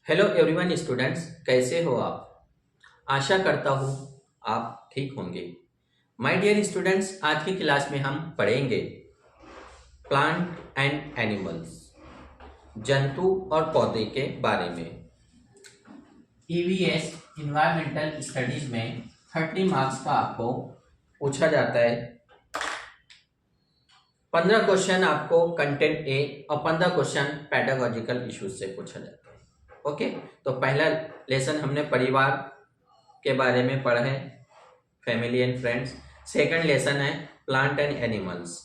Hello everyone students, कैसे हो आप। आशा करता हूँ आप ठीक होंगे। माय डियर स्टूडेंट्स, आज की क्लास में हम पढ़ेंगे प्लांट एंड एनिमल्स, जंतु और पौधे के बारे में। ईवीएस इन्वायरमेंटल स्टडीज में 30 मार्क्स का आपको पूछा जाता है। 15 क्वेश्चन आपको कंटेंट ए और 15 क्वेश्चन पेडागोजिकल इश्यूज से पूछा जाता है। ओके, तो पहला लेसन हमने परिवार के बारे में पढ़ा है, family and friends. Second lesson है प्लांट एंड एनिमल्स,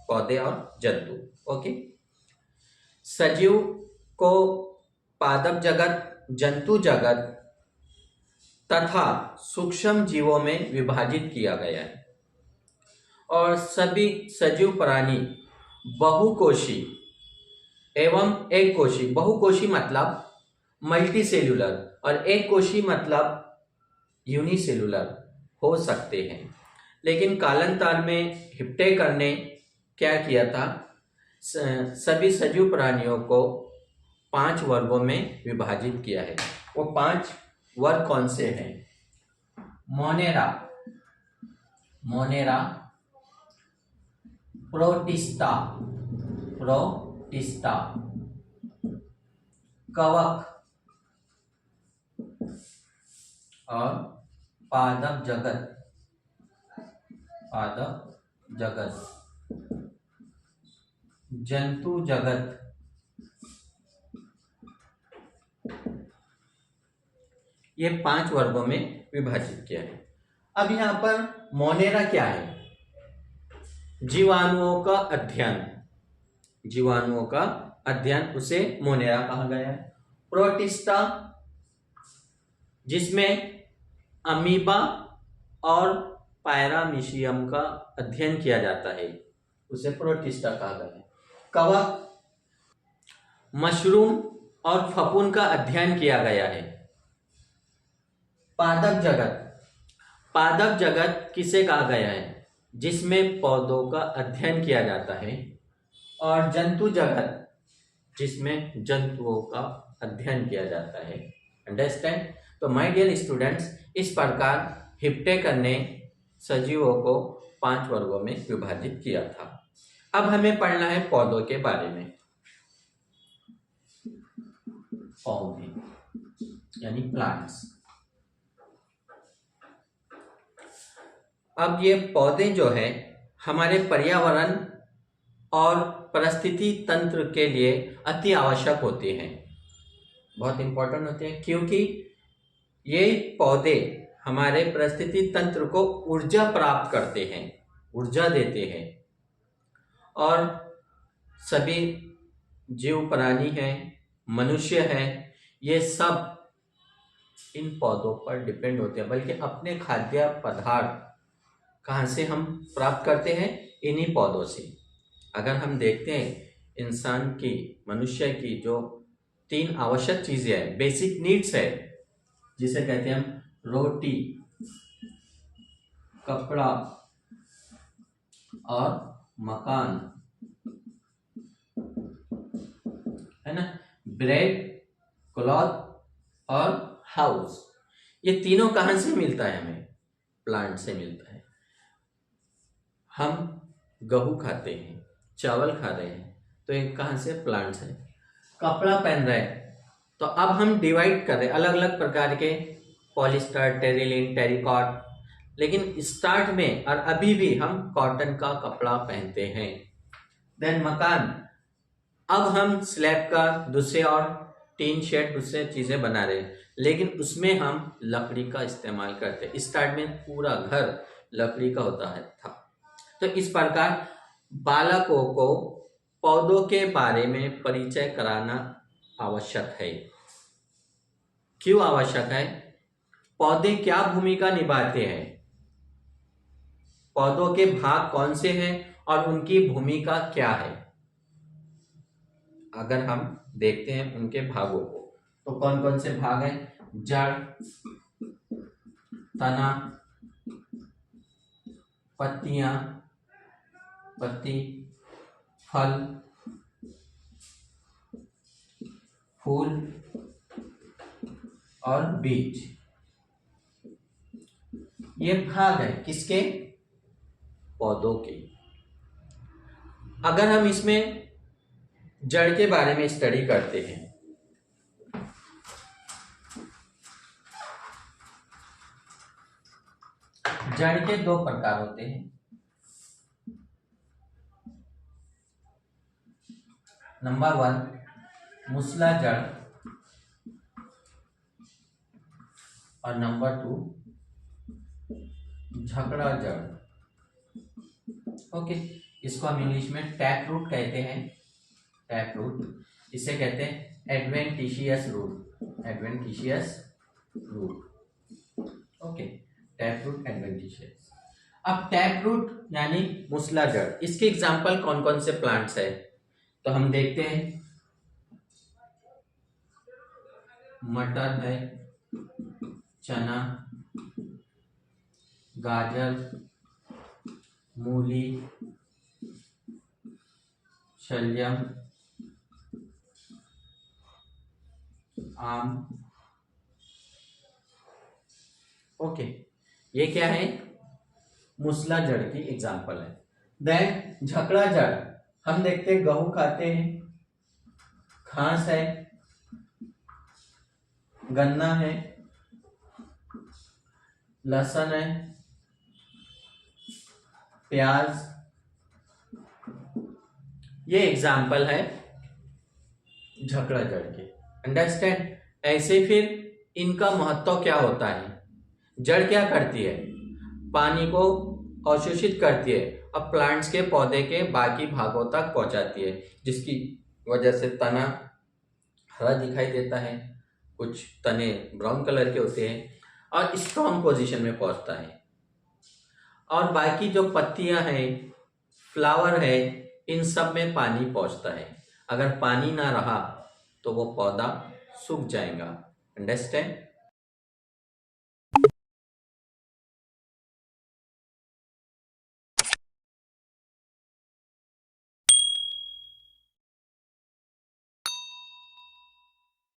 पौधे और जंतु। ओके, सजीव को पादप जगत, जंतु जगत तथा सूक्ष्म जीवों में विभाजित किया गया है और सभी सजीव प्राणी बहुकोशी एवं एक कोशी, बहुकोशी मतलब मल्टी सेल्यूलर और एक कोशी मतलब यूनिसेलुलर हो सकते हैं। लेकिन कालांतर में हिप्टेकर ने क्या किया था, सभी सजीव प्राणियों को 5 वर्गों में विभाजित किया है। वो 5 वर्ग कौन से हैं? मोनेरा, मोनेरा, प्रोटिस्टा, प्रोटिस्टा, कवक और पादप जगत, पादप जगत, जंतु जगत। ये 5 वर्गों में विभाजित किया है। अब यहाँ पर मोनेरा क्या है? जीवाणुओं का अध्ययन, जीवाणुओं का अध्ययन, उसे मोनेरा कहा गया है। प्रोटिस्टा, जिसमें अमीबा और पैरामीशियम का अध्ययन किया जाता है, उसे प्रोटिस्टा कहा गया है। कवक, मशरूम और फफूंद का अध्ययन किया गया है। पादप जगत, पादप जगत किसे कहा गया है? जिसमें पौधों का अध्ययन किया जाता है। और जंतु जगत, जिसमें जंतुओं का अध्ययन किया जाता है। अंडरस्टैंड? तो माय डियर स्टूडेंट्स, इस प्रकार हिप्टेकर ने सजीवों को 5 वर्गों में विभाजित किया था। अब हमें पढ़ना है पौधों के बारे में। पौधे यानी प्लांट्स। अब ये पौधे जो है हमारे पर्यावरण और परिस्थिति तंत्र के लिए अति आवश्यक होते हैं, बहुत इंपॉर्टेंट होते हैं, क्योंकि ये पौधे हमारे परिस्थिति तंत्र को ऊर्जा प्राप्त करते हैं, ऊर्जा देते हैं। और सभी जीव प्राणी हैं, मनुष्य हैं, ये सब इन पौधों पर डिपेंड होते हैं। बल्कि अपने खाद्य पदार्थ कहाँ से हम प्राप्त करते हैं? इन्हीं पौधों से। अगर हम देखते हैं इंसान की, मनुष्य की जो 3 आवश्यक चीजें हैं, बेसिक नीड्स है, जिसे कहते हैं हम रोटी, कपड़ा और मकान, है ना, ब्रेड, क्लॉथ और हाउस। ये तीनों कहाँ से मिलता है? हमें प्लांट से मिलता है। हम गेहूं खाते हैं, चावल खा रहे हैं, तो ये कहाँ से? प्लांट से। कपड़ा पहन रहे हैं, तो अब हम डिवाइड कर रहे हैं अलग अलग प्रकार के, पॉलिस्टर, टेरिलिन, टेरिकॉट, लेकिन स्टार्ट में और अभी भी हम कॉटन का कपड़ा पहनते हैं। देन मकान, अब हम स्लैब का दूसरे और टीन शेड दूसरे चीजें बना रहे हैं, लेकिन उसमें हम लकड़ी का इस्तेमाल करते हैं। स्टार्ट में पूरा घर लकड़ी का होता है था। तो इस प्रकार बालकों को पौधों के बारे में परिचय कराना आवश्यक है। क्यों आवश्यक है? पौधे क्या भूमिका निभाते हैं, पौधों के भाग कौन से हैं और उनकी भूमिका क्या है। अगर हम देखते हैं उनके भागों को, तो कौन कौन से भाग हैं? जड़, तना, पत्तियां, पत्ती, फल, फूल और बीज, ये भाग है किसके? पौधों के। अगर हम इसमें जड़ के बारे में स्टडी करते हैं, जड़ के दो प्रकार होते हैं। नंबर 1 मूसला जड़ और नंबर 2 झगड़ा जड़। ओके, इसको हम इंग्लिश में टैप रूट कहते हैं। टैप रूट, इसे कहते हैं adventitious root. Adventitious root, okay, tap root adventitious. अब टैप रूट यानी मूसला जड़, इसके एग्जाम्पल कौन कौन से प्लांट्स है? तो हम देखते हैं, मटर है, चना, गाजर, मूली, शलजम, आम। ओके, ये क्या है? मूसला जड़ की एग्जाम्पल है। देन झकड़ा जड़, हम देखते हैं गेहूं खाते हैं, घास है, गन्ना है, लहसुन है, प्याज, ये एग्जाम्पल है झकड़ा जड़ के। अंडरस्टैंड? ऐसे फिर इनका महत्व क्या होता है? जड़ क्या करती है? पानी को अवशोषित करती है और प्लांट्स के पौधे के बाकी भागों तक पहुंचाती है, जिसकी वजह से तना हरा दिखाई देता है, कुछ तने ब्राउन कलर के होते हैं और स्ट्रॉन्ग पोजीशन में पहुंचता है। और बाकी जो पत्तियां हैं, फ्लावर है, इन सब में पानी पहुंचता है। अगर पानी ना रहा तो वो पौधा सूख जाएगा। अंडरस्टैंड?